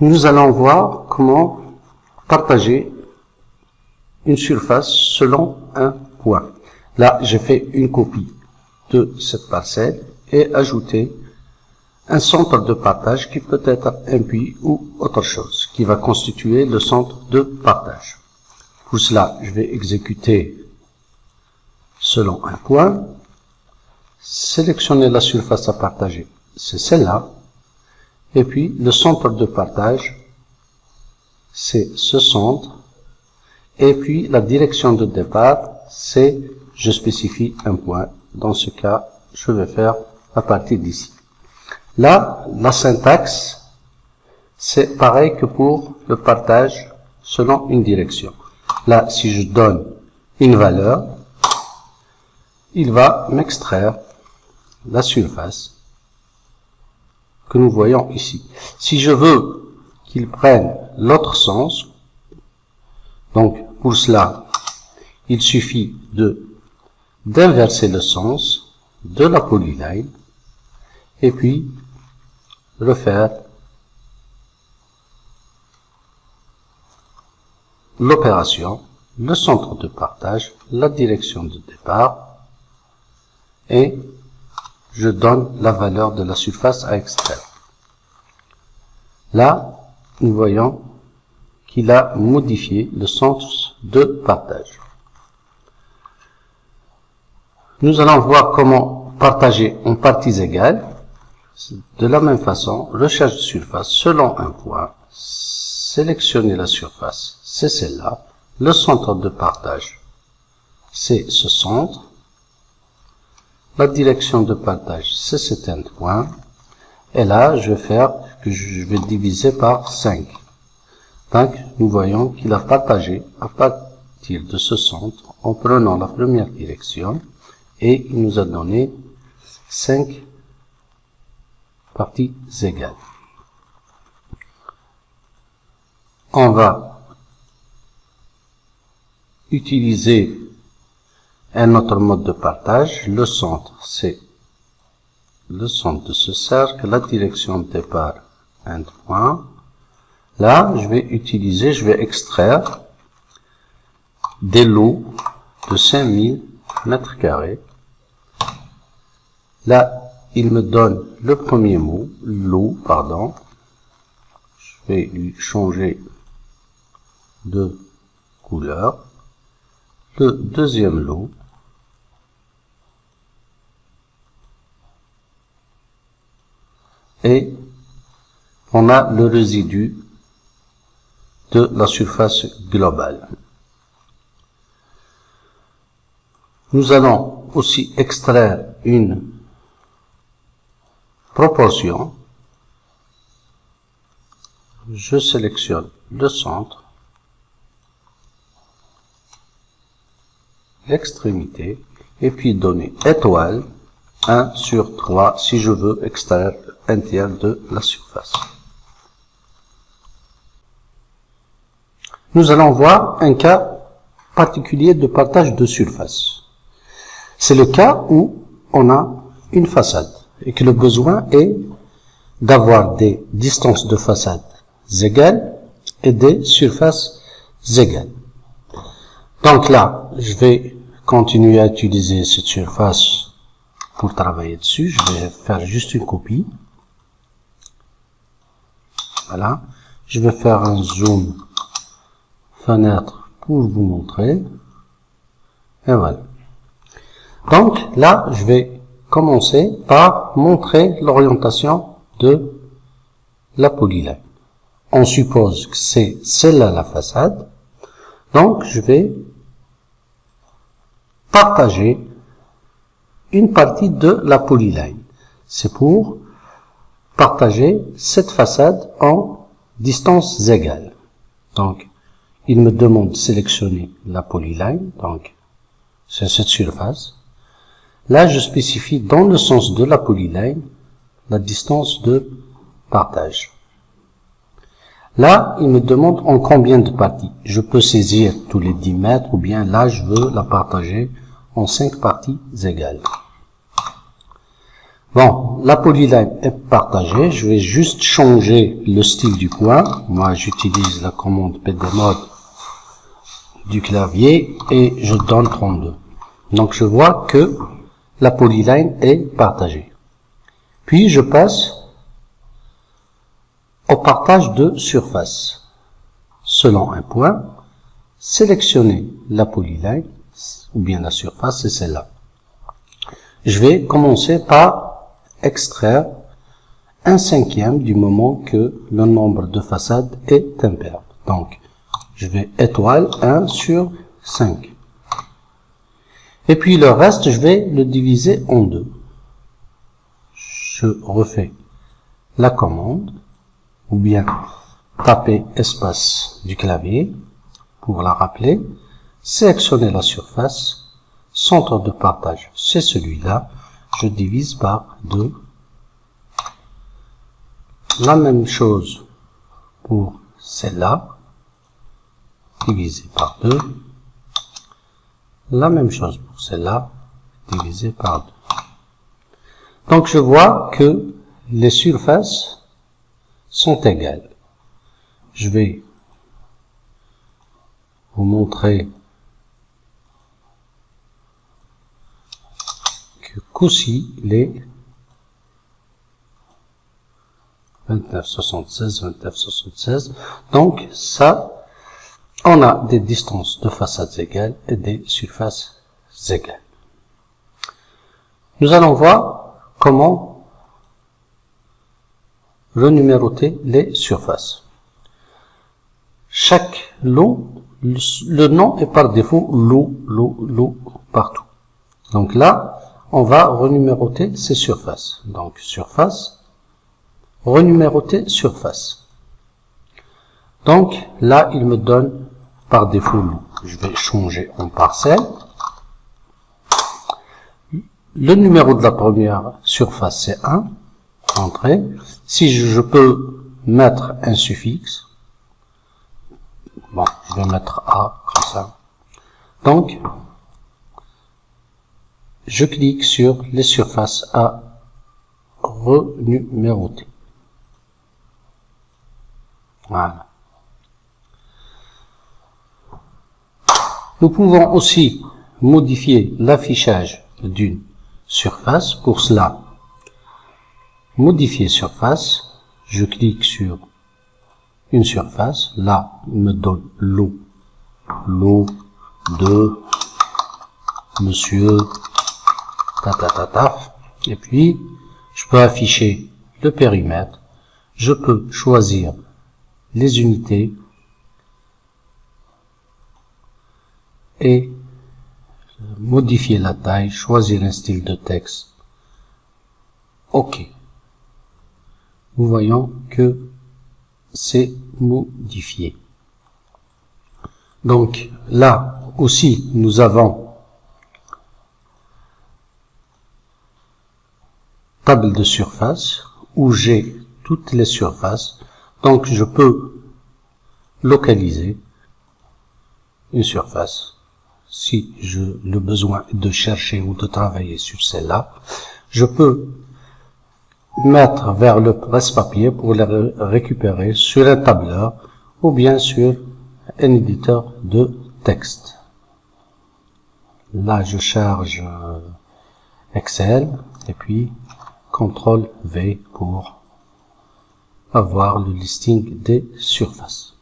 Nous allons voir comment partager une surface selon un point. Là, j'ai fait une copie de cette parcelle et ajouté un centre de partage qui peut être un puits ou autre chose, qui va constituer le centre de partage. Pour cela, je vais exécuter selon un point, sélectionner la surface à partager, c'est celle-là, et puis le centre de partage, c'est ce centre, et puis la direction de départ, c'est, je spécifie un point. Dans ce cas, je vais faire à partir d'ici. Là, la syntaxe, c'est pareil que pour le partage selon une direction. Là, si je donne une valeur, il va m'extraire la surface que nous voyons ici. Si je veux qu'il prenne l'autre sens, donc pour cela, il suffit d'inverser le sens de la polyline et puis refaire l'opération, le centre de partage, la direction de départ, et je donne la valeur de la surface à extraire. Là, nous voyons qu'il a modifié le sens de partage. Nous allons voir comment partager en parties égales. De la même façon, recherche de surface selon un point, sélectionner la surface, c'est celle-là, le centre de partage, c'est ce centre, la direction de partage, c'est cet endpoint, et là, je vais diviser par 5. Donc, nous voyons qu'il a partagé à partir de ce centre, en prenant la première direction, et il nous a donné 5 parties égales. On va utiliser un autre mode de partage. Le centre, c'est le centre de ce cercle, la direction de départ, un point. Là, je vais extraire des lots de 5000 mètres carrés. Là, il me donne le premier lot, pardon. Je vais lui changer de couleur. Le deuxième lot. Et on a le résidu de la surface globale. Nous allons aussi extraire une proportion. Je sélectionne le centre, l'extrémité, et puis donner étoile 1 sur 3 si je veux extraire un tiers de la surface. Nous allons voir un cas particulier de partage de surface. C'est le cas où on a une façade et que le besoin est d'avoir des distances de façade égales et des surfaces égales. Donc là, je vais continuer à utiliser cette surface pour travailler dessus. Je vais faire juste une copie. Voilà. Je vais faire un zoom fenêtre pour vous montrer. Et voilà. Donc là, je vais commencer par montrer l'orientation de la polyline. On suppose que c'est celle-là la façade. Donc, je vais partager une partie de la polyline. C'est pour partager cette façade en distances égales. Donc, il me demande de sélectionner la polyline. Donc, c'est cette surface. Là, je spécifie dans le sens de la polyline la distance de partage. Là, il me demande en combien de parties. Je peux saisir tous les 10 mètres ou bien là, je veux la partager en 5 parties égales. Bon, la polyline est partagée. Je vais juste changer le style du point. Moi, j'utilise la commande pdmod du clavier et je donne 32. Donc, je vois que la polyline est partagée. Puis, je passe au partage de surface. Selon un point, sélectionnez la polyline ou bien la surface, c'est celle-là. Je vais commencer par extraire 1/5 du moment que le nombre de façades est impair. Donc, je vais étoile 1 sur 5. Et puis le reste, je vais le diviser en 2. Je refais la commande, ou bien taper espace du clavier pour la rappeler, sélectionner la surface, centre de partage, c'est celui-là, je divise par 2. La même chose pour celle-là, divisé par 2. La même chose pour celle-là, divisé par 2. Donc je vois que les surfaces sont égales. Je vais vous montrer qu'aussi les 29,76, 29,76. Donc ça, on a des distances de façades égales et des surfaces égales. Nous allons voir comment renuméroter les surfaces. Chaque lot, le nom est par défaut lot partout. Donc là, on va renuméroter ces surfaces. Donc surface, renuméroter surface. Donc là, il me donne par défaut lot. Je vais changer en parcelle. Le numéro de la première surface, c'est 1. Entrée. Si je peux mettre un suffixe, bon, je vais mettre A, comme ça. Donc, je clique sur les surfaces à renuméroter. Voilà. Nous pouvons aussi modifier l'affichage d'une surface. Pour cela, modifier surface, je clique sur une surface. Là, il me donne lot de monsieur, et puis je peux afficher le périmètre, je peux choisir les unités et modifier la taille, choisir un style de texte. OK. Nous voyons que c'est modifié. Donc là aussi, nous avons table de surface où j'ai toutes les surfaces. Donc je peux localiser une surface. Si j'ai le besoin de chercher ou de travailler sur celle-là, je peux mettre vers le presse-papier pour les récupérer sur un tableur ou bien sur un éditeur de texte. Là, je charge Excel et puis CTRL V pour avoir le listing des surfaces.